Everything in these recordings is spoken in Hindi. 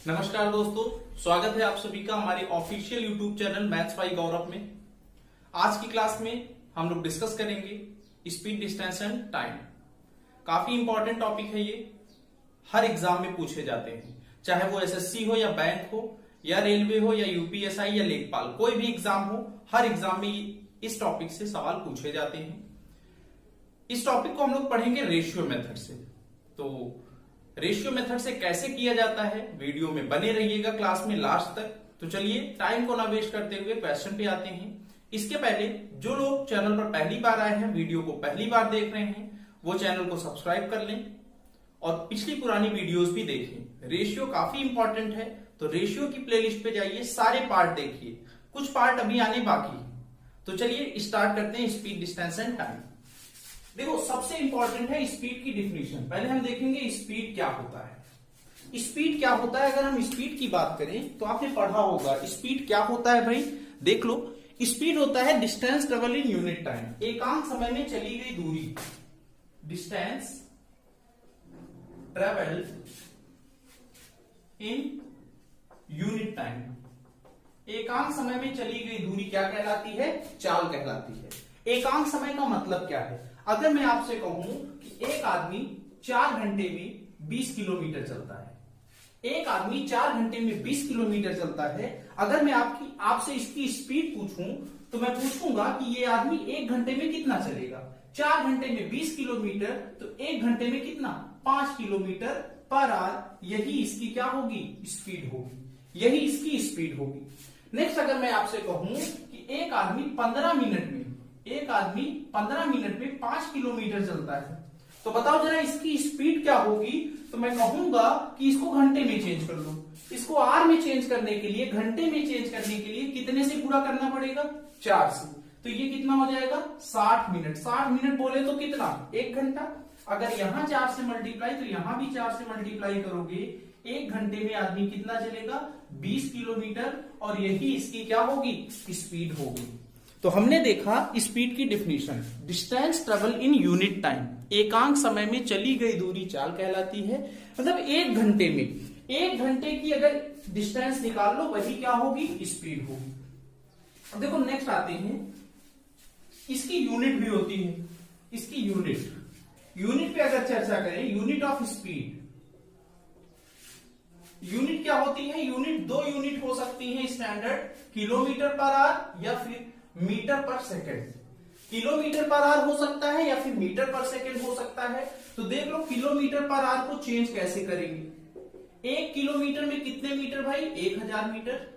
नमस्कार दोस्तों, स्वागत है आप सभी का हमारे official YouTube channel maths by Gaurav में। आज की क्लास में हम लोग डिस्कस करेंगे स्पीड, डिस्टेंस एंड टाइम। काफी इंपॉर्टेंट टॉपिक है ये, हर एग्जाम में पूछे जाते हैं, चाहे वो एसएससी हो या बैंक हो या रेलवे हो या यूपीएसआई या लेखपाल, कोई भी एग्जाम हो, हर एग्जाम में इस टॉपिक से सवाल पूछे जाते हैं। इस टॉपिक को हम लोग पढ़ेंगे रेशियो मेथड से। तो रेशियो मेथड से कैसे किया जाता है, वीडियो में बने रहिएगा क्लास में लास्ट तक। तो चलिए टाइम को ना वेस्ट करते हुए क्वेश्चन पे आते हैं। इसके पहले जो लोग चैनल पर पहली बार आए हैं, वीडियो को पहली बार देख रहे हैं, वो चैनल को सब्सक्राइब कर लें और पिछली पुरानी वीडियोस भी देखें। रेशियो काफी इंपॉर्टेंट है, तो रेशियो की प्लेलिस्ट पे जाइए, सारे पार्ट देखिए, कुछ पार्ट अभी आने बाकी है। तो चलिए स्टार्ट करते हैं स्पीड, डिस्टेंस एंड टाइम। देखो सबसे इंपॉर्टेंट है स्पीड की डिफिनीशन। पहले हम देखेंगे स्पीड क्या होता है। स्पीड क्या होता है, अगर हम स्पीड की बात करें तो आपने पढ़ा होगा स्पीड क्या होता है भाई, देख लो। स्पीड होता है distance travel in unit time, एकांक समय में चली गई दूरी। Distance travel in unit time, एकांक समय में चली गई दूरी क्या कहलाती है, चाल कहलाती है। एकांक समय का मतलब क्या है, अगर मैं आपसे कहूं कि एक आदमी 4 घंटे में 20 किलोमीटर चलता है, एक आदमी 4 घंटे में 20 किलोमीटर चलता है, अगर मैं आपसे इसकी स्पीड पूछूं तो मैं पूछूंगा कि ये आदमी 1 घंटे में कितना चलेगा। 4 घंटे में 20 किलोमीटर तो 1 घंटे में कितना, 5 किलोमीटर पर आवर। यही इसकी क्या होगी, स्पीड होगी, यही इसकी स्पीड होगी। नेक्स्ट अगर मैं आपसे कहूं कि एक आदमी 15 मिनट में 5 किलोमीटर चलता है, तो बताओ जरा इसकी स्पीड क्या होगी। तो मैं कहूंगा कि इसको घंटे में चेंज कर लो। इसको आर में चेंज करने के लिए, घंटे में चेंज करने के लिए कितने से पूरा करना पड़ेगा, 4 से। तो ये कितना हो जाएगा, 60 मिनट। 60 मिनट बोले तो कितना, 1 घंटा। अगर यहां 4 से मल्टीप्लाई तो यहां भी 4 से मल्टीप्लाई करोगे, 1 घंटे में आदमी कितना चलेगा, 20 किलोमीटर, और यही इसकी क्या होगी, स्पीड होगी। तो हमने देखा स्पीड की definition, distance travel in unit time, एकांक समय में चली गई दूरी चाल कहलाती है। मतलब 1 घंटे में, 1 घंटे की अगर डिस्टेंस निकाल लो, वही क्या होगी, स्पीड होगी। अब देखो नेक्स्ट आते हैं, इसकी यूनिट भी होती है। इसकी यूनिट पे अगर चर्चा करें, यूनिट ऑफ स्पीड, यूनिट क्या होती है, यूनिट 2 यूनिट हो सकती है स्टैंडर्ड, किलोमीटर पर आवर या फिर मीटर पर सेकंड। किलोमीटर पर आवर हो सकता है या फिर मीटर पर सेकंड हो सकता है। तो देख लो किलोमीटर पर आवर को चेंज कैसे करेंगे। 1 किलोमीटर में कितने मीटर भाई, 1000 मीटर।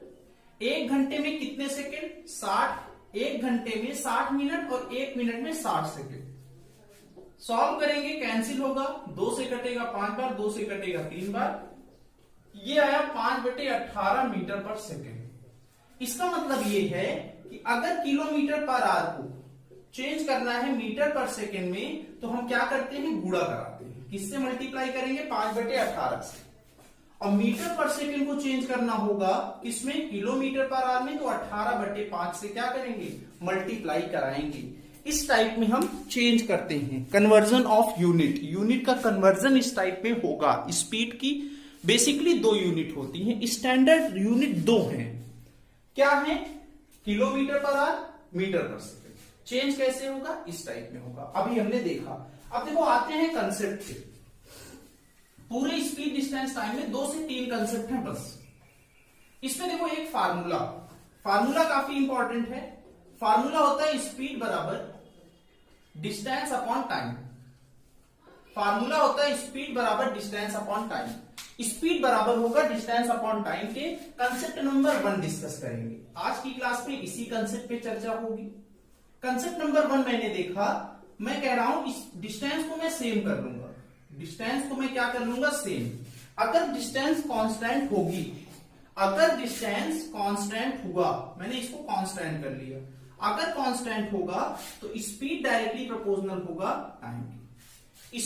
1 घंटे में कितने सेकंड, 60। 1 घंटे में 60 मिनट और 1 मिनट में 60 सेकंड। सॉल्व करेंगे, कैंसिल होगा, 2 से कटेगा 5 बार, 2 से कटेगा 3 बार। ये आया 5/18 मीटर पर सेकंड। इसका मतलब ये है कि अगर किलोमीटर पर आवर को चेंज करना है मीटर पर सेकंड में, तो हम क्या करते हैं, गुणा कराते हैं। किससे मल्टीप्लाई करेंगे, 5/18 से। और मीटर पर सेकंड को चेंज करना होगा किसमें, किलोमीटर पर आवर में, तो 18/5 से क्या करेंगे, मल्टीप्लाई कराएंगे। इस टाइप में हम चेंज करते हैं, कन्वर्जन ऑफ यूनिट का कन्वर्जन इस टाइप में होगा। स्पीड की बेसिकली 2 यूनिट होती हैं, स्टैंडर्ड यूनिट 2 हैं। क्या है, किलोमीटर पर आवर, मीटर पर सेकंड। चेंज कैसे होगा, इस टाइप में होगा। अभी हमने देखा। अब देखो आते हैं कंसेप्ट पे। पूरे स्पीड, डिस्टेंस, टाइम में 2 से 3 कंसेप्ट हैं बस। इसमें देखो एक फार्मूला काफी इंपॉर्टेंट है। फार्मूला होता है स्पीड बराबर डिस्टेंस अपॉन टाइम। फार्मूला होता है स्पीड बराबर डिस्टेंस अपॉन टाइम। स्पीड बराबर होगा डिस्टेंस अपॉन टाइम के कंसेप्ट नंबर 1 डिस्कस करेंगे। आज की क्लास में इसी कंसेप्ट पे चर्चा होगी। कंसेप्ट नंबर 1 मैंने देखा, मैं कह रहा हूं इस डिस्टेंस को मैं सेम कर लूंगा। डिस्टेंस को मैं क्या कर लूंगा, सेम। अगर डिस्टेंस कांस्टेंट होगी, अगर डिस्टेंस कांस्टेंट हुआ, मैंने इसको कांस्टेंट कर लिया। अगर कांस्टेंट होगा तो स्पीड डायरेक्टली प्रोपोर्शनल होगा टाइम की।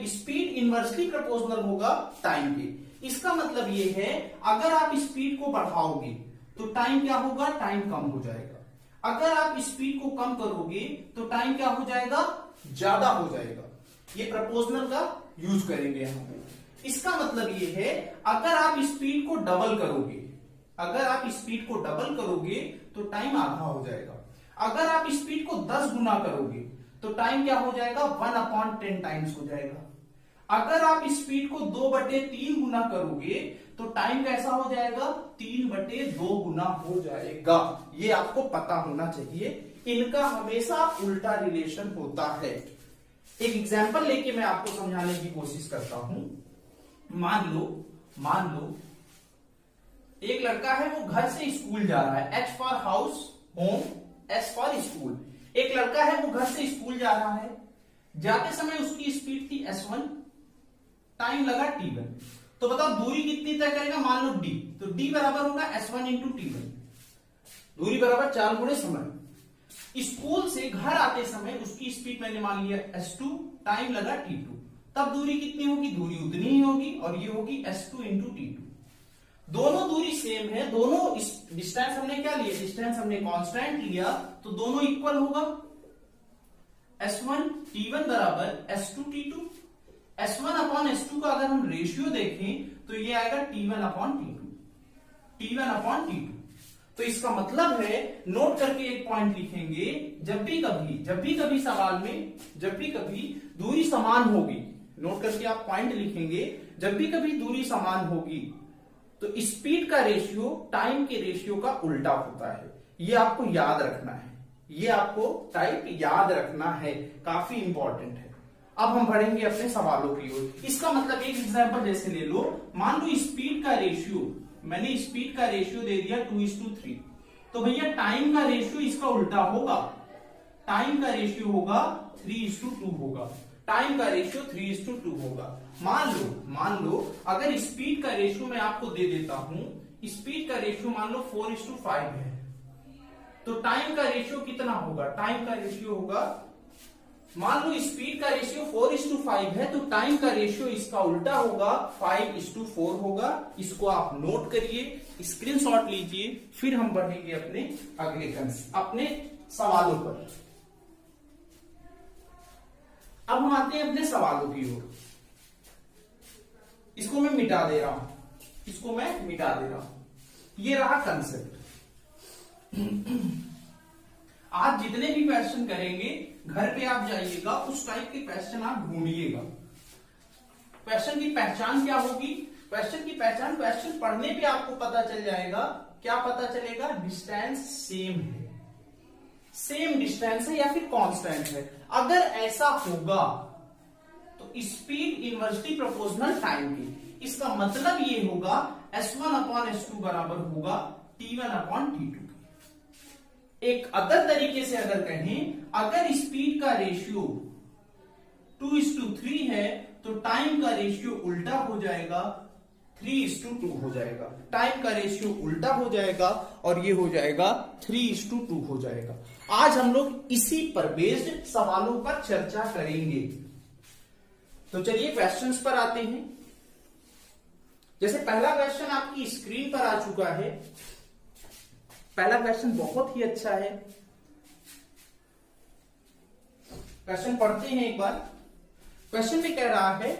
स्पीड इनवर्सली प्रोपोर्शनल होगा टाइम के। इसका मतलब ये है, अगर आप स्पीड को बढ़ाओगे तो टाइम क्या होगा, टाइम कम हो जाएगा। अगर आप स्पीड को कम करोगे तो टाइम क्या हो जाएगा, ज्यादा हो जाएगा। ये प्रोपोर्शनल का यूज करेंगे यहां पे। इसका मतलब ये है अगर आप स्पीड को डबल करोगे, अगर आप स्पीड को डबल करोगे तो टाइम आधा हो जाएगा। अगर आप स्पीड को 10 गुना करोगे तो टाइम क्या हो जाएगा, 1/10 टाइम्स हो जाएगा। अगर आप स्पीड को 2/3 गुना करोगे तो टाइम कैसा हो जाएगा, 3/2 गुना हो जाएगा। ये आपको पता होना चाहिए, इनका हमेशा उल्टा रिलेशन होता है। एक एग्जांपल लेके मैं आपको समझाने की कोशिश करता हूं। मान लो एक लड़का है, वो घर से स्कूल जा रहा है। H for house, home, S for school. एक लड़का है, वो घर से स्कूल जा रहा है। जाते समय उसकी स्पीड थी S1, टाइम लगा T1। तो बताओ दूरी कितनी तय करेगा, मान लो D, तो D बराबर होगा S1 इंटू T1। दूरी बराबर 4 गुणे समय। स्कूल से घर आते समय उसकी स्पीड मैंने मान लिया S2, टाइम लगा T2। तब दूरी कितनी होगी, दूरी उतनी ही होगी, और ये होगी S2 इंटू T2। दोनों दूरी सेम है, दोनों डिस्टेंस हमने क्या लिया, डिस्टेंस हमने कांस्टेंट लिया, तो दोनों इक्वल होगा। S1 T1 बराबर S2 T2। S1 upon S2 का अगर हम रेशियो देखें तो ये आएगा T1 upon T2, T1 upon T2। तो इसका मतलब है, नोट करके एक पॉइंट लिखेंगे, जब भी कभी सवाल में जब भी कभी दूरी समान होगी, नोट करके आप पॉइंट लिखेंगे, जब भी कभी दूरी समान होगी तो स्पीड का रेशियो टाइम के रेशियो का उल्टा होता है। ये आपको याद रखना है, ये आपको टाइप याद रखना है, काफी इंपॉर्टेंट है। अब हम बढ़ेंगे अपने सवालों की ओर। इसका मतलब एक एग्जांपल जैसे ले लो, मान लो स्पीड का रेशियो, मैंने स्पीड का रेशियो दे दिया 2:3, तो भैया टाइम का रेशियो इसका उल्टा होगा, टाइम का रेशियो होगा 3:2 होगा, टाइम का रेशियो 3:2 होगा। मान लो अगर स्पीड का रेशियो मैं आपको दे देता हूं, स्पीड का रेशियो मान लो 4:5 है, तो टाइम का रेशियो कितना होगा, टाइम का रेशियो होगा, मान लो स्पीड का रेशियो 4:5 है, तो टाइम का रेशियो इसका उल्टा होगा, 5:4 होगा। इसको आप नोट करिए, स्क्रीनशॉट लीजिए, फिर हम बढ़ेंगे अपने सवालों पर। अब हम आते हैं अपने सवालों की ओर। इसको मैं मिटा दे रहा हूं, ये रहा कंसेप्ट। आज जितने भी क्वेश्चन करेंगे, घर पे आप जाइएगा, उस टाइप के क्वेश्चन आप ढूंढिएगा। क्वेश्चन की पहचान क्या होगी, क्वेश्चन पढ़ने पे आपको पता चल जाएगा। क्या पता चलेगा, डिस्टेंस सेम डिस्टेंस है या फिर कांस्टेंट है। अगर ऐसा होगा तो स्पीड इनवर्सली प्रोपोर्शनल टाइम की, इसका मतलब ये होगा S1 अपॉन S2 बराबर होगा T1 अपॉन T2। एक अदर तरीके से अगर कहें, अगर स्पीड का रेशियो 2:3 है तो टाइम का रेशियो उल्टा हो जाएगा, 3:2 हो जाएगा। टाइम का रेशियो उल्टा हो जाएगा और ये हो जाएगा 3:2 हो जाएगा। आज हम लोग इसी पर बेस्ड सवालों पर चर्चा करेंगे। तो चलिए क्वेश्चंस पर आते हैं। जैसे पहला क्वेश्चन आपकी स्क्रीन पर आ चुका है। पहला क्वेश्चन बहुत ही अच्छा है, क्वेश्चन पढ़ते हैं एक बार। क्वेश्चन में कह रहा है,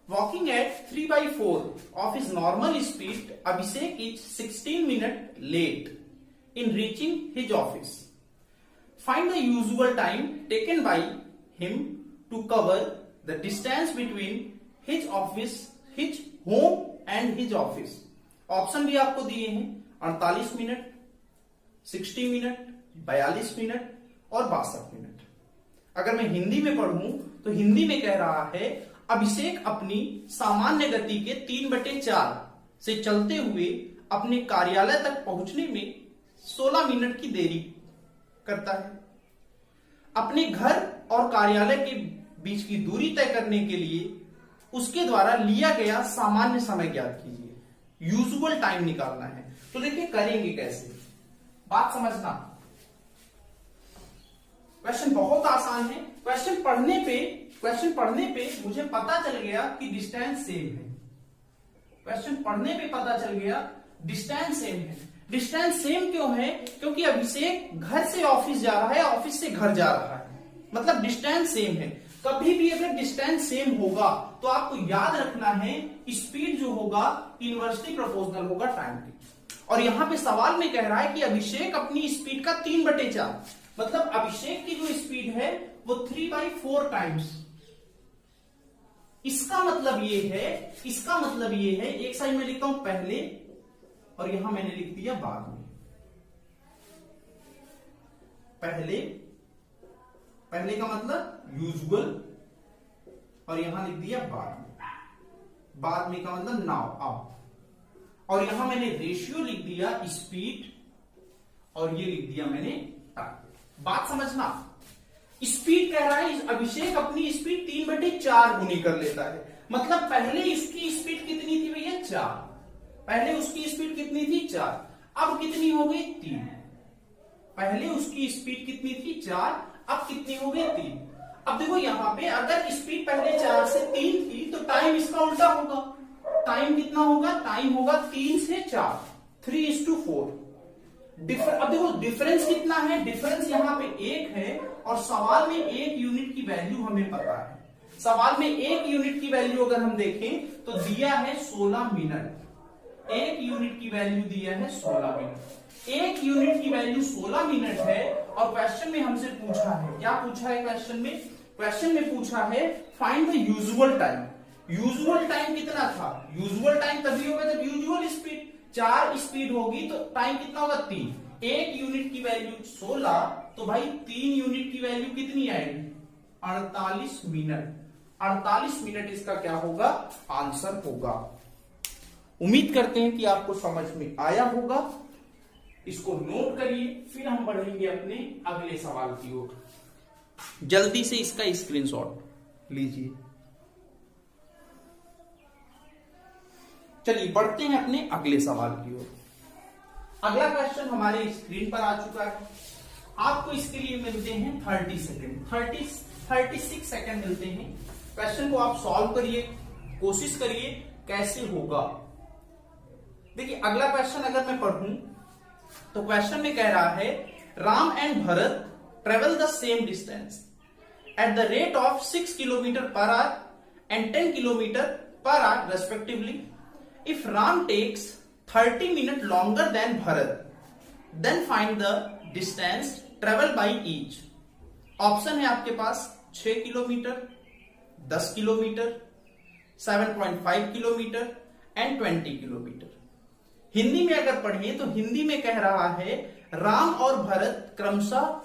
walking eight 3/4 of his normal speed, Abhishek is 16 minutes late in reaching his office. Find the usual time taken by him to cover the distance between his home and his office. Option भी आपको दिए हैं, 48 मिनट, 60 मिनट, 42 मिनट और 62 मिनट। अगर मैं हिंदी में पढ़ूं तो हिंदी में कह रहा है, अभिषेक अपनी सामान्य गति के 3/4 से चलते हुए अपने कार्यालय तक पहुंचने में 16 मिनट की देरी करता है। अपने घर और कार्यालय के बीच की दूरी तय करने के लिए उसके द्वारा लिया गया सामान्य समय ज्ञात कीजिए। यूजुअल टाइम निकालना है। तो देखिए करेंगे कैसे, बात समझना। क्वेश्चन बहुत आसान है। क्वेश्चन पढ़ने पे मुझे पता चल गया कि डिस्टेंस सेम है। क्वेश्चन पढ़ने पे पता चल गया डिस्टेंस सेम है। डिस्टेंस सेम क्यों है? क्योंकि अभिषेक घर से ऑफिस जा रहा है, ऑफिस से घर जा रहा है, मतलब डिस्टेंस सेम है। कभी भी अगर डिस्टेंस सेम होगा तो आपको याद रखना है स्पीड जो होगा इनवर्सली प्रोपोर्शनल होगा टाइम के। और यहां पे सवाल में कह रहा है कि अभिषेक अपनी स्पीड का 3/4, मतलब अभिषेक की जो स्पीड है वो 3/4 टाइम्स। इसका मतलब ये है एक साइड में लिखता हूं पहले और यहां मैंने लिख दिया बाद में। पहले का मतलब यूजुअल और यहां लिख दिया बाद में का मतलब नाउ अब। और यहां मैंने रेशियो लिख दिया स्पीड और ये लिख दिया मैंने टाइम। बात समझना, स्पीड कह रहा है अभिषेक अपनी स्पीड 3/4 गुनी कर लेता है, मतलब पहले इसकी स्पीड कितनी थी भैया 4, पहले उसकी स्पीड कितनी थी 4, अब कितनी हो गई 3। पहले उसकी स्पीड कितनी थी 4, अब कितनी हो गई 3। अब देखो यहां पे अगर स्पीड पहले 4 से 3 थी तो टाइम इसका उल्टा होगा। टाइम कितना होगा, टाइम होगा 3 से 4, 3:4। अब देखो डिफरेंस कितना है, डिफरेंस यहां पे 1 है और सवाल में 1 यूनिट की वैल्यू हमें पता है। सवाल में 1 यूनिट की वैल्यू अगर हम देखें तो दिया है 16 मिनट। 1 यूनिट की वैल्यू दिया है 16 मिनट। 1 यूनिट की वैल्यू 16 मिनट है और क्वेश्चन में हमसे पूछा है, क्या पूछा है क्वेश्चन में? क्वेश्चन में पूछा है find the usual time. Usual time कितना था? यूजुअल टाइम तभी होगा जब यूजुअल स्पीड 4 स्पीड होगी तो टाइम कितना होगा 3। 1 यूनिट की वैल्यू 16 तो भाई 3 यूनिट की वैल्यू कितनी आएगी 48 मिनट। 48 मिनट इसका क्या होगा, आंसर होगा। उम्मीद करते हैं कि आपको समझ में आया होगा। इसको नोट करिए, फिर हम बढ़ेंगे अपने अगले सवाल की ओर। जल्दी से इसका स्क्रीनशॉट लीजिए। चलिए बढ़ते हैं अपने अगले सवाल की ओर। अगला क्वेश्चन हमारे स्क्रीन पर आ चुका है। आपको इसके लिए मिलते हैं 30 सेकेंड, 36 सेकेंड मिलते हैं। क्वेश्चन को आप सॉल्व करिए, कोशिश करिए कैसे होगा। देखिए अगला क्वेश्चन अगर मैं पढ़ूं तो क्वेश्चन में कह रहा है Ram and Bharat travel the same distance at the rate of 6 kilometre per hour and 10 kilometre per hour respectively. If Ram takes 30 minute longer than Bharat, then find the distance travel by each. Option है आपके पास 6 kilometre, 10 kilometre, 7.5 kilometre and 20 kilometre. Hindi में अगर पढ़िए तो हिंदी में कह रहा है राम और भरत क्रमशः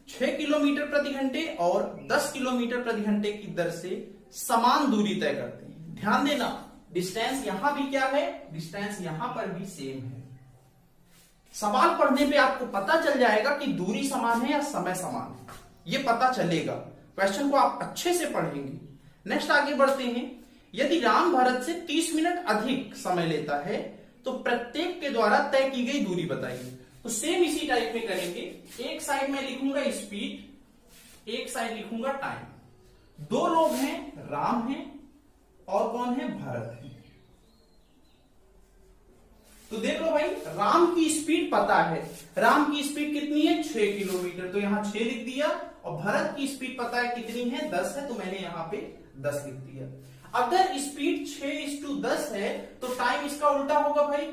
6 किलोमीटर प्रति घंटे और 10 किलोमीटर प्रति घंटे की दर से समान दूरी तय करते हैं। ध्यान देना डिस्टेंस यहां भी क्या है, डिस्टेंस यहां पर भी सेम है। सवाल पढ़ने पे आपको पता चल जाएगा कि दूरी समान है या समय समान है, ये पता चलेगा। क्वेश्चन को आप अच्छे से पढ़ेंगे। नेक्स्ट आगे बढ़ते हैं। यदि राम भरत से 30 मिनट अधिक समय लेता है तो प्रत्येक के द्वारा तय की गई दूरी बताइए। तो सेम इसी टाइप में करेंगे। एक साइड में लिखूंगा स्पीड, एक साइड लिखूंगा टाइम। दो लोग हैं, राम है और कौन है, भरत है। तो देख लो भाई राम की स्पीड पता है, राम की स्पीड कितनी है 6 किलोमीटर, तो यहां 6 लिख दिया। और भरत की स्पीड पता है कितनी है 10 है, तो मैंने यहां पे 10 लिख दिया। अगर स्पीड 6:10 है तो टाइम इसका उल्टा होगा भाई,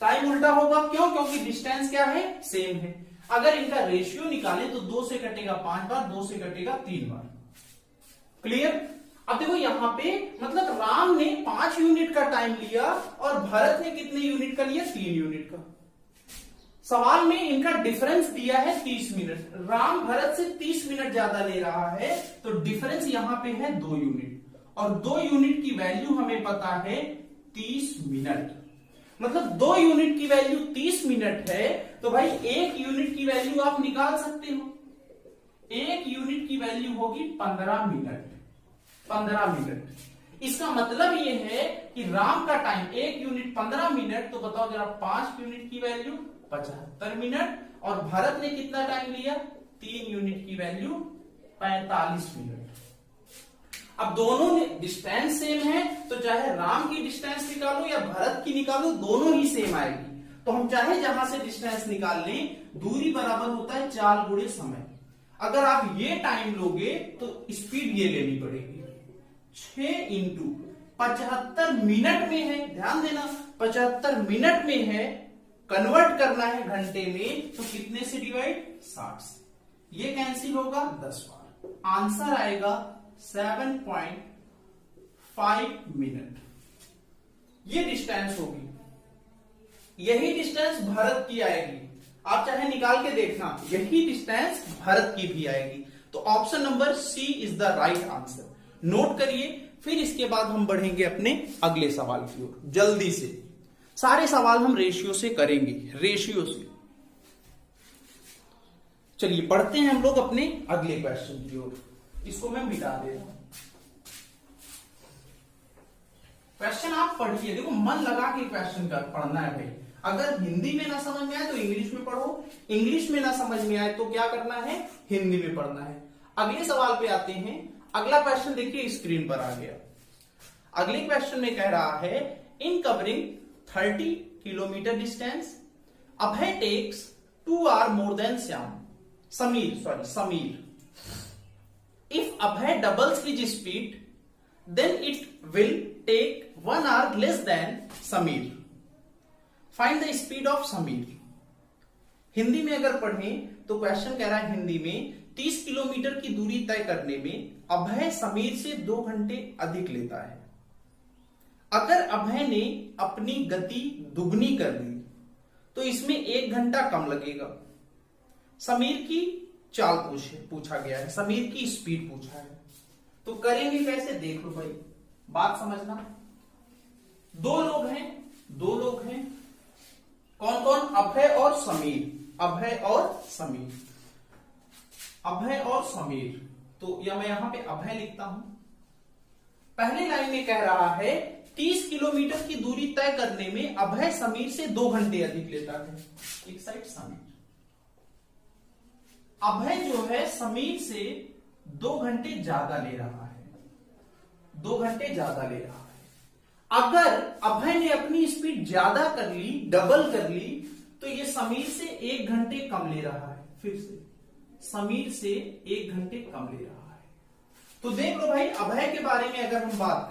टाइम उल्टा होगा। क्यों? क्योंकि डिस्टेंस क्या है, सेम है। अगर इनका रेशियो निकालें तो 2 से कटेगा 5 बार, 2 से कटेगा 3 बार। क्लियर? अब देखो यहां पे मतलब राम ने 5 यूनिट का टाइम लिया और भरत ने कितने यूनिट का लिया, 3 यूनिट का। सवाल में इनका डिफरेंस दिया है 30 मिनट। राम भरत से 30 मिनट ज्यादा ले रहा है तो डिफरेंस यहां पे है 2 यूनिट, और 2 यूनिट की वैल्यू हमें पता है 30 मिनट। मतलब 2 यूनिट की वैल्यू 30 मिनट है तो भाई 1 यूनिट की वैल्यू आप निकाल सकते हो। 1 यूनिट की वैल्यू होगी 15 मिनट। 15 मिनट। इसका मतलब ये है कि राम का टाइम 1 यूनिट 15 मिनट, तो बताओ जरा 5 यूनिट की वैल्यू 75 मिनट, और भरत ने कितना टाइम लिया, 3 यूनिट की वैल्यू 45 मिनट। अब दोनों डिस्टेंस सेम है तो चाहे राम की डिस्टेंस निकालो या भरत की निकालो, दोनों ही सेम आएगी। तो हम चाहे जहां से डिस्टेंस निकाल लें, दूरी बराबर होता है 4 गुणे समय। अगर आप ये टाइम लोगे तो स्पीड ये लेनी पड़ेगी 6 इंटू 75 मिनट में है, ध्यान देना 75 मिनट में है, कन्वर्ट करना है घंटे में, तो कितने से डिवाइड, 60 से, ये कैंसिल होगा 10 बार, आंसर आएगा 7.5 मिनट। ये डिस्टेंस होगी, यही डिस्टेंस भारत की आएगी, आप चाहे निकाल के देखना, यही डिस्टेंस भारत की भी आएगी। तो option number C is the right answer, note करिए। फिर इसके बाद हम बढ़ेंगे अपने अगले सवाल की ओर, जल्दी से सारे सवाल हम रेशियो से करेंगे, रेशियो से। चलिए पढ़ते हैं हम लोग अपने अगले क्वेश्चन की ओर, इसको मैं मिटा देता हूं। क्वेश्चन आप पढ़िए, देखो मन लगा के क्वेश्चन का पढ़ना है भाई। अगर हिंदी में ना समझ में आए तो इंग्लिश में पढ़ो, इंग्लिश में ना समझ में आए तो क्या करना है, हिंदी में पढ़ना है। अगले सवाल पे आते हैं। अगला क्वेश्चन देखिए स्क्रीन पर आ गया। अगले क्वेश्चन में कह रहा है, in covering 30 kilometre distance Abhay takes 2 hours more than Sameer. If Abhay doubles his speed then it will take 1 hour less than Sameer. Find the speed of Sameer. Hindi में अगर पढ़ें तो क्वेश्चन कह रहा है हिंदी में 30 किलोमीटर की दूरी तय करने में अभय समीर से 2 घंटे अधिक लेता है। अगर अभय ने अपनी गति दुगनी कर ली तो इसमें 1 घंटा कम लगेगा। समीर की चाल पूछा गया है, समीर की स्पीड पूछा है, तो करेंगे कैसे, देख लो भाई, बात समझना। दो लोग हैं, कौन कौन, अभय और समीर। तो या मैं यहां पे अभय लिखता हूं। पहले लाइन में कह रहा है 30 किलोमीटर की दूरी तय करने में अभय समीर से 2 घंटे अधिक लेता है। एक साइड समीर, अभय जो है समीर से 2 घंटे ज्यादा ले रहा है, 2 घंटे ज्यादा ले रहा है। अगर अभय ने अपनी स्पीड ज्यादा कर ली, डबल कर ली, तो ये समीर से 1 घंटे कम ले रहा है। फिर से समीर से 1 घंटे कम ले रहा है। तो देख लो भाई, अभय के बारे में अगर हम बात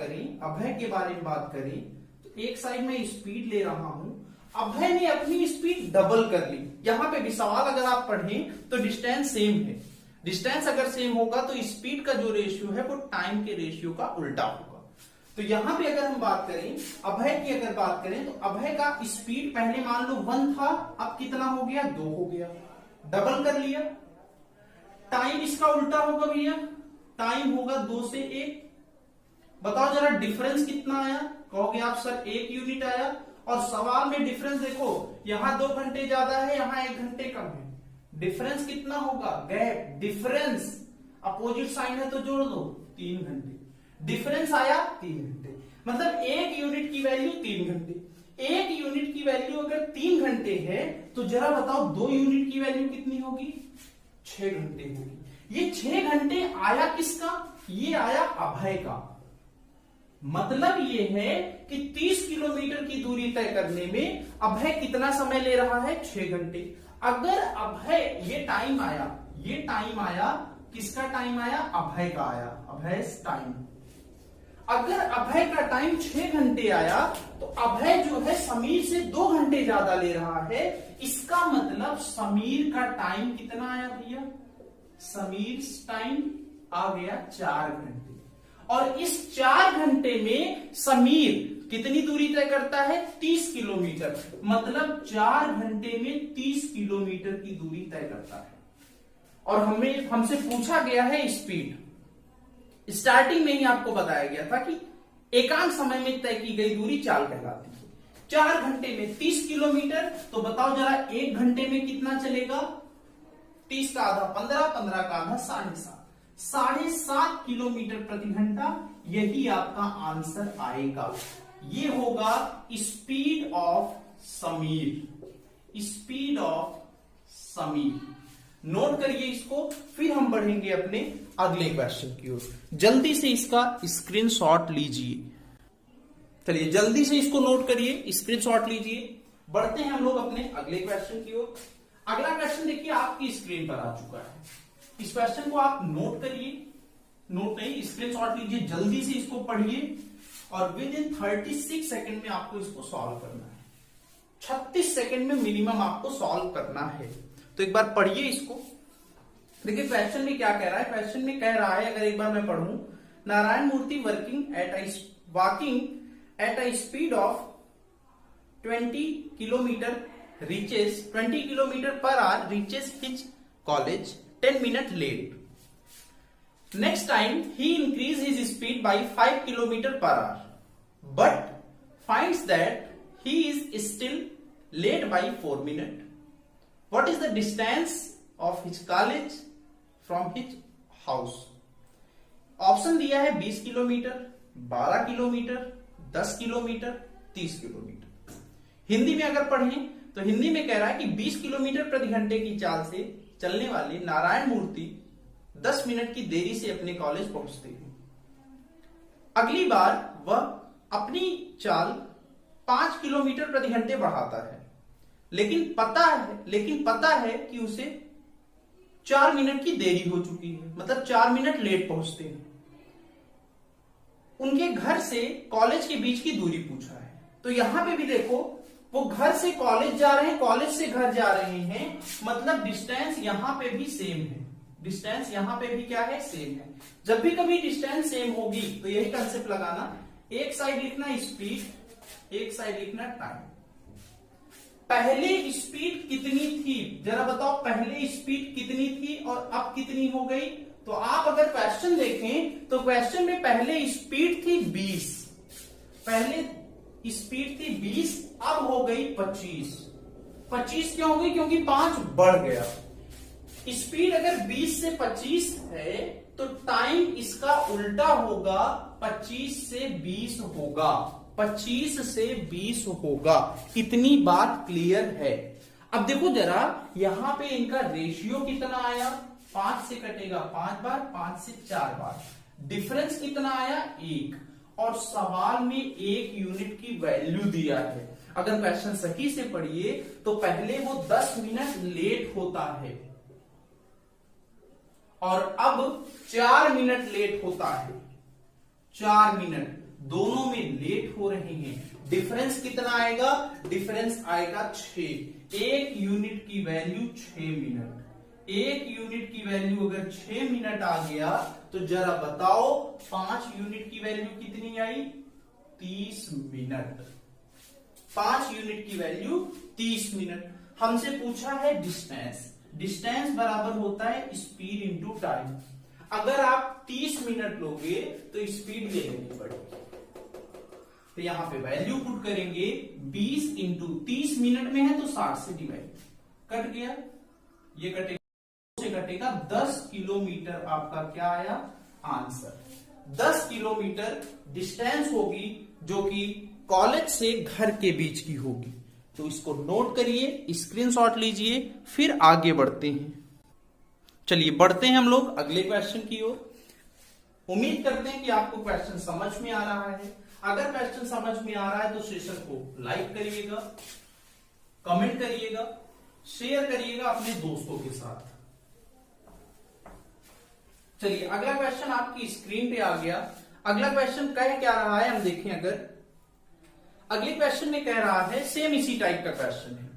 करें, तो एक साइड में स्पीड ले रहा हूं, अभय ने अपनी स्पीड डबल कर ली। यहां पे भी सवाल अगर आप पढ़ें तो डिस्टेंस सेम है, डिस्टेंस अगर सेम होगा तो स्पीड का जो रेशियो है वो टाइम के रेशियो का उल्टा होगा। तो यहां पे अगर हम बात करें, अभय की अगर बात करें, तो अभय का स्पीड पहले मान लो 1 था, अब कितना हो गया, 2 हो गया, डबल कर लिया। टाइम इसका उल्टा होगा भैया, टाइम होगा 2 से 1। बताओ जरा डिफरेंस कितना आया, कहोगे आप सर 1 यूनिट आया। और सवाल में डिफरेंस देखो, यहां 2 घंटे ज्यादा है, यहां 1 घंटे कम है, डिफरेंस कितना होगा, गैप, डिफरेंस अपोजिट साइन है तो जोड़ दो, 3 घंटे, डिफरेंस आया 3 घंटे। मतलब 1 यूनिट की वैल्यू 3 घंटे, 1 यूनिट की वैल्यू अगर 3 घंटे है तो जरा बताओ 2 यूनिट की वैल्यू कितनी होगी, 6 घंटे होगी। ये 6 घंटे आया किसका, ये आया अभय का। मतलब ये है कि 30 किलोमीटर की दूरी तय करने में अभय कितना समय ले रहा है, 6 घंटे। अगर अभय ये टाइम आया, किसका टाइम आया, अभय का आया, अभय टाइम। अगर अभय का टाइम 6 घंटे आया तो अभय जो है समीर से 2 घंटे ज्यादा ले रहा है। इसका मतलब समीर का टाइम कितना आया भैया, समीर टाइम आ गया 4 घंटे। और इस 4 घंटे में समीर कितनी दूरी तय करता है, 30 किलोमीटर। मतलब 4 घंटे में 30 किलोमीटर की दूरी तय करता है। और हमसे पूछा गया है स्पीड। स्टार्टिंग में ही आपको बताया गया था कि एकांक समय में तय की गई दूरी चाल कहलाती है। 4 घंटे में 30 किलोमीटर, तो बताओ जरा 1 घंटे में कितना चलेगा, 30 का आधा 15, 15 का आधा 7.5 किलोमीटर प्रति घंटा। यही आपका आंसर आएगा। ये होगा स्पीड ऑफ समीर। नोट करिए इसको, फिर हम बढ़ेंगे अपने अगले क्वेश्चन की ओर। जल्दी से इसका स्क्रीनशॉट लीजिए। चलिए जल्दी से इसको नोट करिए, स्क्रीनशॉट लीजिए। बढ़ते हैं हम लोग अपने अगले क्वेश्चन की ओर। अगला क्वेश्चन देखिए आपकी स्क्रीन पर आ चुका है। इस क्वेश्चन को आप नोट करिए। नोट नहीं, स्क्रीनशॉट लीजिए, जल्दी से इसको पढ़िए और विद इन 36 सेकंड में आपको इसको सॉल्व करना है। 36 सेकंड में मिनिमम आपको सॉल्व करना है। तो एक बार पढ़िए इसको। देखिए क्वेश्चन में क्या कह रहा है, क्वेश्चन में कह रहा है, अगर एक बार मैं पढ़ूं, Narayan Murthy walking at a speed of 20 kilometre per hour reaches his college 10 minutes late. Next time he increases his speed by 5 kilometer per hour, but finds that he is still late by 4 minutes. What is the distance of his college from his house? Option दिया है 20 kilometre, 12 kilometre, 10 kilometre, 30 kilometre. Hindi में अगर पढ़ें तो हिंदी में कह रहा है कि 20 किलोमीटर प्रति घंटे की चाल से चलने वाले नारायण मूर्ति 10 मिनट की देरी से अपने कॉलेज पहुंचते हैं। अगली बार वह अपनी चाल 5 किलोमीटर प्रति घंटे बढ़ाता है, लेकिन पता है कि उसे 4 मिनट की देरी हो चुकी है, मतलब 4 मिनट लेट पहुंचते हैं। उनके घर से कॉलेज के बीच की दूरी पूछा है। तो यहां पे भी देखो, वो घर से कॉलेज जा रहे हैं, कॉलेज से घर जा रहे हैं, मतलब डिस्टेंस यहां पे भी सेम है। डिस्टेंस यहां पे भी क्या है, सेम है। जब भी कभी डिस्टेंस सेम होगी तो यही कंसेप्ट लगाना, एक साइड लिखना स्पीड, एक साइड लिखना टाइम। पहले स्पीड कितनी थी, जरा बताओ, पहले स्पीड कितनी थी और अब कितनी हो गई? तो आप अगर क्वेश्चन देखें तो क्वेश्चन में पहले स्पीड थी 20, पहले स्पीड थी 20, अब हो गई 25। 25 क्यों हो गई? क्योंकि 5 बढ़ गया। स्पीड अगर 20 से 25 है तो टाइम इसका उल्टा होगा, 25 से 20 होगा, 25 से 20 होगा। इतनी बात क्लियर है। अब देखो जरा, यहां पे इनका रेशियो कितना आया, 5 से कटेगा 5 बार, 5 से 4 बार। डिफरेंस कितना आया, 1। और सवाल में 1 यूनिट की वैल्यू दिया है। अगर क्वेश्चन सही से पढ़िए तो पहले वो 10 मिनट लेट होता है और अब 4 मिनट लेट होता है। 4 मिनट दोनों में लेट हो रहे हैं। डिफरेंस कितना आएगा? डिफरेंस आएगा 6। 1 यूनिट की वैल्यू 6 मिनट। 1 यूनिट की वैल्यू अगर 6 मिनट आ गया तो जरा बताओ 5 यूनिट की वैल्यू कितनी आई? 30 मिनट। 5 यूनिट की वैल्यू 30 मिनट। हमसे पूछा है डिस्टेंस। डिस्टेंस बराबर होता है स्पीड इंटू टाइम। अगर आप 30 मिनट लोगे तो स्पीड ले लेनी पड़ेगी। तो यहां पे वैल्यू पुट करेंगे, 20 इंटू 30 मिनट में है तो 60 से डिवाइड, कट गया, ये कटेगा, से कटेगा 10 किलोमीटर। आपका क्या आया आंसर? 10 किलोमीटर डिस्टेंस होगी जो कि कॉलेज से घर के बीच की होगी। तो इसको नोट करिए, स्क्रीनशॉट लीजिए, फिर आगे बढ़ते हैं। चलिए बढ़ते हैं हम लोग अगले क्वेश्चन की ओर। उम्मीद करते हैं कि आपको क्वेश्चन समझ में आ रहा है। अगर क्वेश्चन समझ में आ रहा है तो सेशन को लाइक करिएगा, कमेंट करिएगा, शेयर करिएगा अपने दोस्तों के साथ। चलिए अगला क्वेश्चन आपकी स्क्रीन पे आ गया। अगला क्वेश्चन कह क्या रहा है हम देखें। अगर अगले क्वेश्चन में कह रहा है, सेम इसी टाइप का क्वेश्चन है।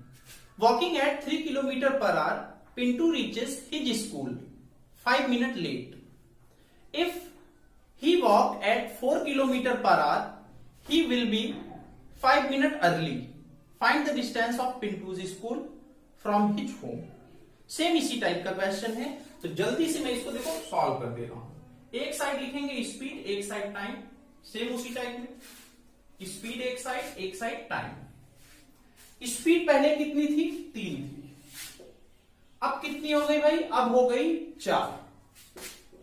Walking at 3 kilometre per hour, Pintu reaches his school 5 minute late. If he walk at 4 kilometer per hour, he will be 5 minutes early. Find the distance of Pintu's school from his home. Same इसी टाइप का क्वेश्चन है, तो जल्दी से मैं इसको देखो सॉल्व कर दे रहा हूं। एक साइड लिखेंगे स्पीड, एक साइड टाइम, सेम उसी टाइप में। स्पीड एक साइड टाइम। स्पीड पहले कितनी थी? 3 थी। अब कितनी हो गई भाई? अब हो गई 4।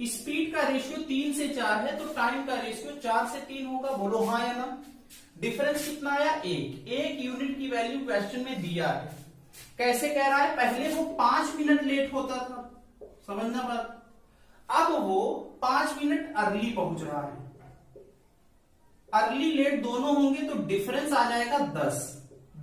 स्पीड का रेशियो 3 से 4 है तो टाइम का रेशियो 4 से 3 होगा। बोलो हाँ या ना? डिफरेंस कितना आया? 1 यूनिट की वैल्यू क्वेश्चन में दिया है। कैसे कह रहा है? पहले वो 5 मिनट लेट होता था, समझना बात। अब वो 5 मिनट अर्ली पहुंच रहा है। अर्ली लेट दोनों होंगे तो डिफरेंस आ जाएगा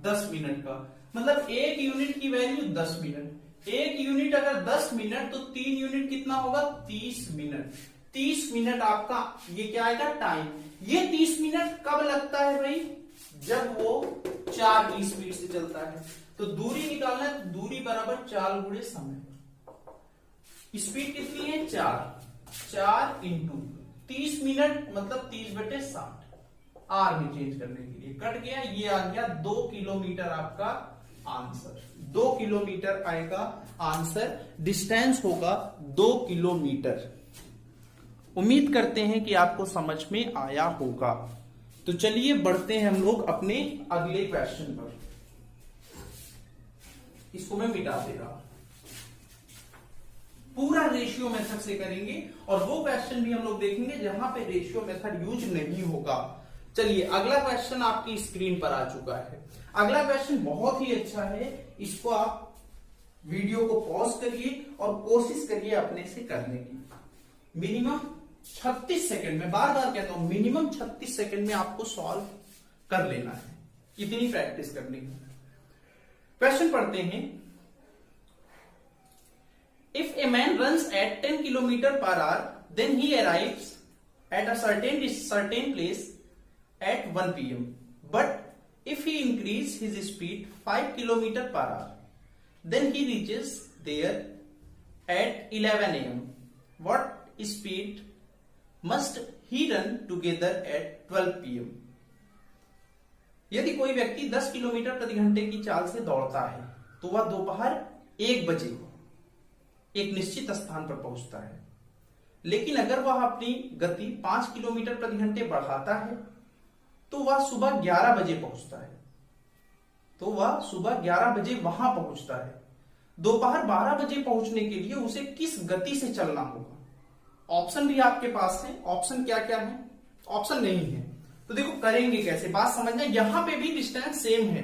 10 मिनट का। मतलब 1 यूनिट की वैल्यू 10 मिनट। 1 यूनिट अगर 10 मिनट तो 3 यूनिट कितना होगा? 30 मिनट। 30 मिनट आपका ये क्या आएगा टाइम। ये 30 मिनट कब लगता है भाई, जब वो 4 की स्पीड से चलता है। तो दूरी निकालना है, तो दूरी बराबर 4 गुणे समय। स्पीड कितनी है 4 इंटू 30 मिनट मतलब 30/60 आर में चेंज करने के लिए कट गया, ये आ गया 2 किलोमीटर आपका आंसर। 2 किलोमीटर आएगा आंसर, डिस्टेंस होगा 2 किलोमीटर। उम्मीद करते हैं कि आपको समझ में आया होगा। तो चलिए बढ़ते हैं हम लोग अपने अगले क्वेश्चन पर। इसको मैं मिटा दे रहा हूं, पूरा रेशियो मेथड से करेंगे और वो क्वेश्चन भी हम लोग देखेंगे जहां पे रेशियो मेथड यूज नहीं होगा। चलिए अगला क्वेश्चन आपकी स्क्रीन पर आ चुका है। अगला क्वेश्चन बहुत ही अच्छा है, इसको आप वीडियो को पॉज करिए और कोशिश करिए अपने से करने की। मिनिमम 36 सेकंड में, बार बार कहता हूं मिनिमम 36 सेकंड में आपको सॉल्व कर लेना है, इतनी प्रैक्टिस करनी है। क्वेश्चन पढ़ते हैं। If a man runs at 10 km/h, then he arrives at a certain place at 1 p.m. But if he increases his speed 5 km/h, then he reaches there at 11 a.m. What speed must he run together at 12 p.m. यदि कोई व्यक्ति 10 किलोमीटर प्रति घंटे की चाल से दौड़ता है तो वह दोपहर 1 बजे एक निश्चित स्थान पर पहुंचता है। लेकिन अगर वह अपनी गति 5 किलोमीटर प्रति घंटे बढ़ाता है तो वह सुबह 11 बजे पहुंचता है। तो वह सुबह 11 बजे वहां पहुंचता है। दोपहर 12 बजे पहुंचने के लिए उसे किस गति से चलना होगा। ऑप्शन भी आपके पास है। ऑप्शन क्या क्या है, ऑप्शन नहीं है तो देखो करेंगे कैसे, बात समझना। यहां पे भी डिस्टेंस सेम है,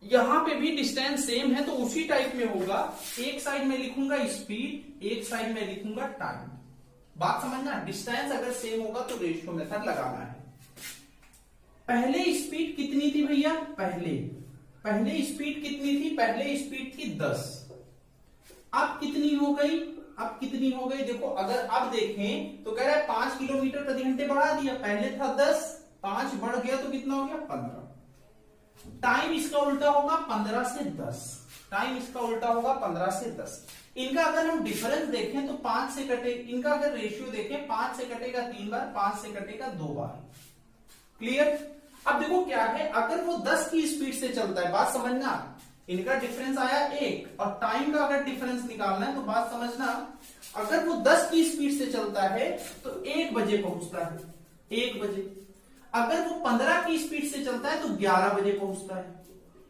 यहां पे भी डिस्टेंस सेम है तो उसी टाइप में होगा। एक साइड में लिखूंगा स्पीड, एक साइड में लिखूंगा टाइम। बात समझना, डिस्टेंस अगर सेम होगा तो रेशियो मेथड लगाना है। पहले स्पीड कितनी थी भैया, पहले स्पीड कितनी थी, पहले स्पीड थी 10। अब कितनी हो गई, अब कितनी हो गई देखो, अगर अब देखें तो कह रहा है 5 किलोमीटर प्रति घंटे बढ़ा दिया। पहले था 10, 5 बढ़ गया तो कितना हो गया 15। टाइम इसका उल्टा होगा 15 से 10, टाइम इसका उल्टा होगा 15 से 10। इनका अगर हम डिफरेंस देखें तो 5 से कटे, इनका अगर रेशियो देखें 5 से कटेगा 3 बार, 5 से कटेगा 2 बार। क्लियर। अब देखो क्या है, अगर वो 10 की स्पीड से चलता है, बात समझना, इनका डिफरेंस आया 1 और टाइम का अगर डिफरेंस निकालना है तो बात समझना, अगर वो 10 की स्पीड से चलता है तो 1 बजे पहुंचता है, 1 बजे। अगर वो 15 की स्पीड से चलता है तो 11 बजे पहुंचता है।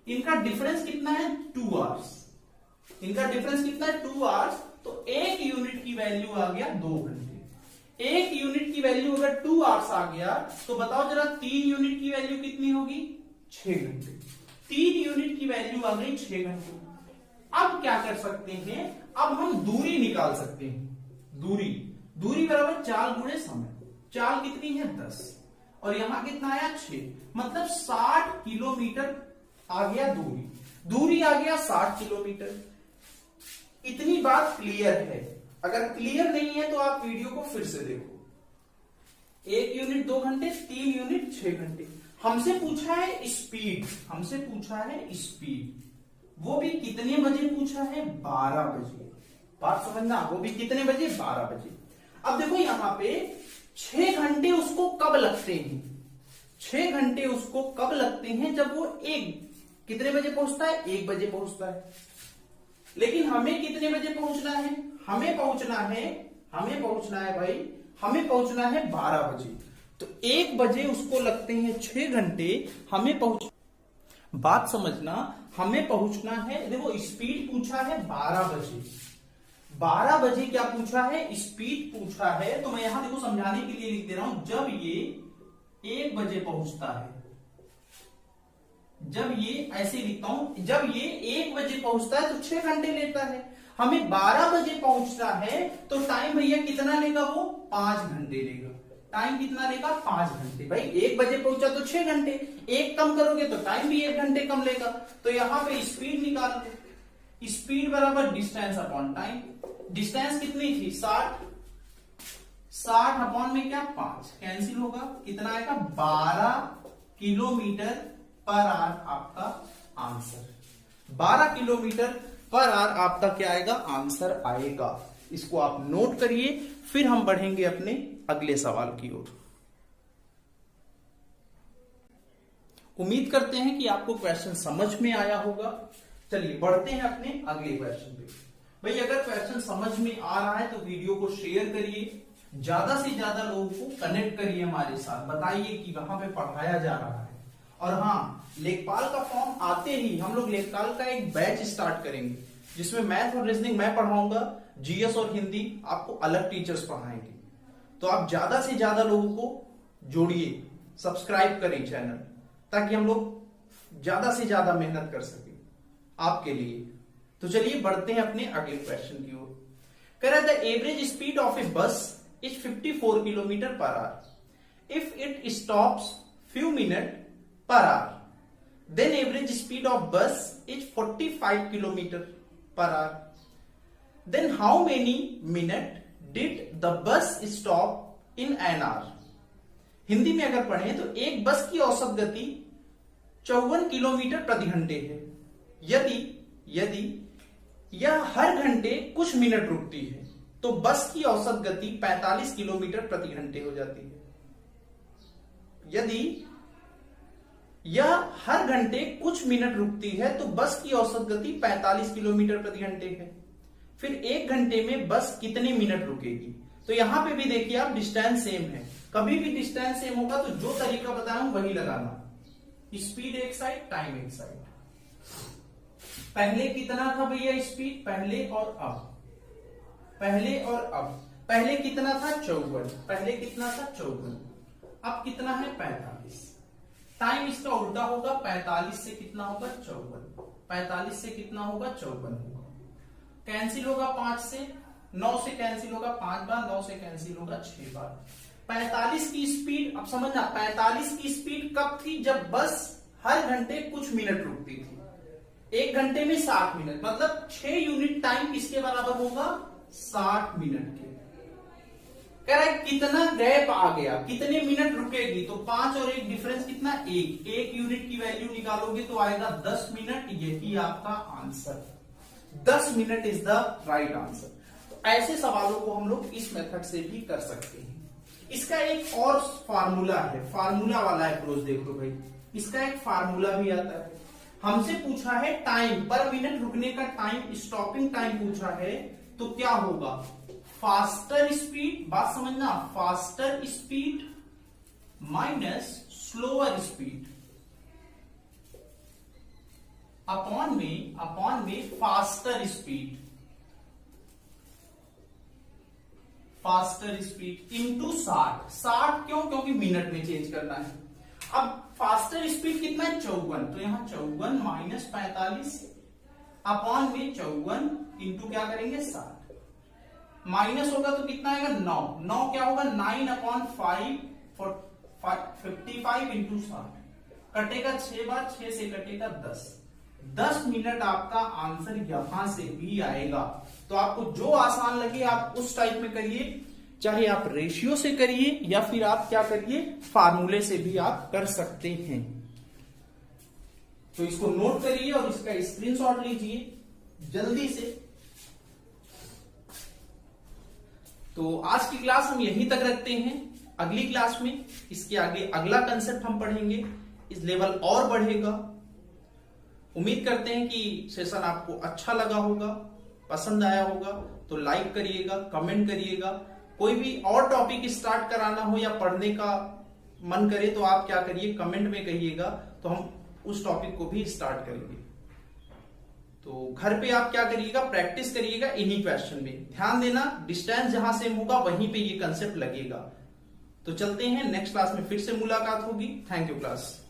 इनका डिफरेंस कितना है 2 आवर्स, इनका डिफरेंस कितना है 2 आवर्स। तो 1 यूनिट की वैल्यू आ गया 2 घंटे। 1 यूनिट की वैल्यू अगर 2 आवर्स आ गया तो बताओ जरा 3 यूनिट की वैल्यू कितनी होगी 6 घंटे। 3 यूनिट की वैल्यू आ गई 6 घंटे। अब क्या कर सकते हैं, अब हम दूरी निकाल सकते हैं। दूरी बराबर 4 गुणे समय। चाल कितनी है 10 और यहां कितना आया 6, मतलब 60 किलोमीटर आ गया दूरी आ गया 60 किलोमीटर। इतनी बात क्लियर है। अगर क्लियर नहीं है तो आप वीडियो को फिर से देखो। 1 यूनिट 2 घंटे, 3 यूनिट 6 घंटे। हमसे पूछा है स्पीड, हमसे पूछा है स्पीड, वो भी कितने बजे पूछा है 12 बजे। बात समझना, वो भी कितने बजे 12 बजे। अब देखो यहां पे 6 घंटे उसको कब लगते हैं, 6 घंटे उसको कब लगते हैं जब वो कितने बजे पहुंचता है 1 बजे पहुंचता है। लेकिन हमें कितने बजे पहुंचना है, हमें पहुंचना है भाई, हमें पहुंचना है 12 बजे। तो 1 बजे उसको लगते हैं 6 घंटे, हमें बात समझना, हमें पहुंचना है, देखो स्पीड पूछा है 12 बजे। 12 बजे क्या पूछा है, स्पीड पूछा है। तो मैं यहां देखो समझाने के लिए लिख दे रहा हूं, जब ये 1 बजे पहुंचता है, जब ये ऐसे लिखता हूं, जब ये 1 बजे पहुंचता है तो 6 घंटे लेता है। हमें 12 बजे पहुंचना है तो टाइम भैया कितना लेगा, वो 5 घंटे लेगा। टाइम कितना लेगा 5 घंटे। भाई 1 बजे पहुंचा तो 6 घंटे, 1 कम करोगे तो टाइम भी 1 घंटे कम लेगा। तो यहां पे स्पीड निकाल दो, स्पीड बराबर डिस्टेंस अपॉन टाइम। डिस्टेंस कितनी थी 60, 60 अपॉन में क्या 5 कैंसिल होगा, कितना आएगा 12 किलोमीटर पर आवर आपका आंसर। 12 किलोमीटर पर आवर आपका क्या आएगा, आंसर आएगा। इसको आप नोट करिए, फिर हम बढ़ेंगे अपने अगले सवाल की ओर। उम्मीद करते हैं कि आपको क्वेश्चन समझ में आया होगा। चलिए बढ़ते हैं अपने अगले क्वेश्चन पे। भाई अगर क्वेश्चन समझ में आ रहा है तो वीडियो को शेयर करिए, ज्यादा से ज्यादा लोगों को कनेक्ट करिए हमारे साथ, बताइए कि वहां पे पढ़ाया जा रहा है। और हाँ, लेखपाल का फॉर्म आते ही हम लोग लेखपाल का एक बैच स्टार्ट करेंगे, जिसमें मैथ और रीजनिंग मैं पढ़ाऊंगा, जीएस और हिंदी आपको अलग टीचर्स पढ़ाएंगे। तो आप ज्यादा से ज्यादा लोगों को जोड़िए, सब्सक्राइब करें चैनल, ताकि हम लोग ज्यादा से ज्यादा मेहनत कर सकें आपके लिए। तो चलिए बढ़ते हैं अपने अगले क्वेश्चन की ओर। कह रहा है the average speed of a bus is 54 kilometre per hour if it stops few minute per hour, then average speed of bus is 45 kilometre per hour, then how many minute did the bus stop in an hour. Hindi में अगर पढ़ें तो एक बस की औसत गति 54 किलोमीटर प्रति घंटे है यदि यह हर घंटे कुछ मिनट रुकती है तो बस की औसत गति 45 किलोमीटर प्रति घंटे हो जाती है। यदि यह हर घंटे कुछ मिनट रुकती है तो बस की औसत गति 45 किलोमीटर प्रति घंटे है। फिर एक घंटे में बस कितने मिनट रुकेगी। तो यहां पे भी देखिए आप, डिस्टेंस सेम है, कभी भी डिस्टेंस सेम होगा तो जो तरीका बताया हूं वही लगाना, स्पीड एक साइड टाइम एक साइड। पहले कितना था भैया स्पीड, पहले और अब, पहले कितना था 54, पहले कितना था 54, अब कितना है 45। टाइम इसका उल्टा होगा, 45 से कितना होगा 54, 45 से कितना होगा 54 होगा, कैंसिल होगा 5 से, 9 से कैंसिल होगा 5 बार, 9 से कैंसिल होगा 6 बार। 45 की स्पीड, अब समझना 45 की स्पीड कब थी, जब बस हर घंटे कुछ मिनट रुकती थी। एक घंटे में 60 मिनट, मतलब 6 यूनिट टाइम किसके बराबर होगा, 60 मिनट के। कह रहा है कितना गैप आ गया, कितने मिनट रुकेगी, तो 5 और 1 डिफरेंस कितना, 1 यूनिट की वैल्यू निकालोगे तो आएगा 10 मिनट। यही आपका answer, 10 minute is the right answer. तो ऐसे सवालों को हम लोग इस मेथड से भी कर सकते हैं। इसका एक और फार्मूला है, फार्मूला वाला अप्रोच देख लो भाई, इसका एक फार्मूला भी आता है। हमसे पूछा है टाइम पर मिनट रुकने का टाइम, स्टॉपिंग टाइम पूछा है, तो क्या होगा, फास्टर स्पीड, बात समझना, faster speed minus slower speed upon में faster speed, faster speed into 60 क्यों, क्योंकि मिनट में चेंज करना है। अब फास्टर स्पीड कितना है 54, तो यहां 54 माइनस 45 अपॉन में 54 इंटू क्या करेंगे 60, माइनस होगा तो कितना आएगा 9 क्या होगा 9 अपॉन 5 55 इंटू 60, कटेगा 6 बार, 6 से कटेगा 10 मिनट आपका आंसर यहां से भी आएगा। तो आपको जो आसान लगे आप उस टाइप में करिए, चाहे आप रेशियो से करिए या फिर आप क्या करिए, फार्मूले से भी आप कर सकते हैं। तो इसको नोट करिए और इसका स्क्रीनशॉट लीजिए जल्दी से। तो आज की क्लास हम यहीं तक रखते हैं। अगली क्लास में इसके आगे अगला कंसेप्ट हम पढ़ेंगे, इस लेवल और बढ़ेगा। उम्मीद करते हैं कि सेशन आपको अच्छा लगा होगा, पसंद आया होगा। तो लाइक करिएगा, कमेंट करिएगा। कोई भी और टॉपिक स्टार्ट कराना हो या पढ़ने का मन करे तो आप क्या करिए, कमेंट में कहिएगा, तो हम उस टॉपिक को भी स्टार्ट करेंगे। तो घर पे आप क्या करिएगा, प्रैक्टिस करिएगा इन्हीं क्वेश्चन में। ध्यान देना, डिस्टेंस जहां सेम होगा वहीं पे ये कंसेप्ट लगेगा। तो चलते हैं, नेक्स्ट क्लास में फिर से मुलाकात होगी। Thank you class.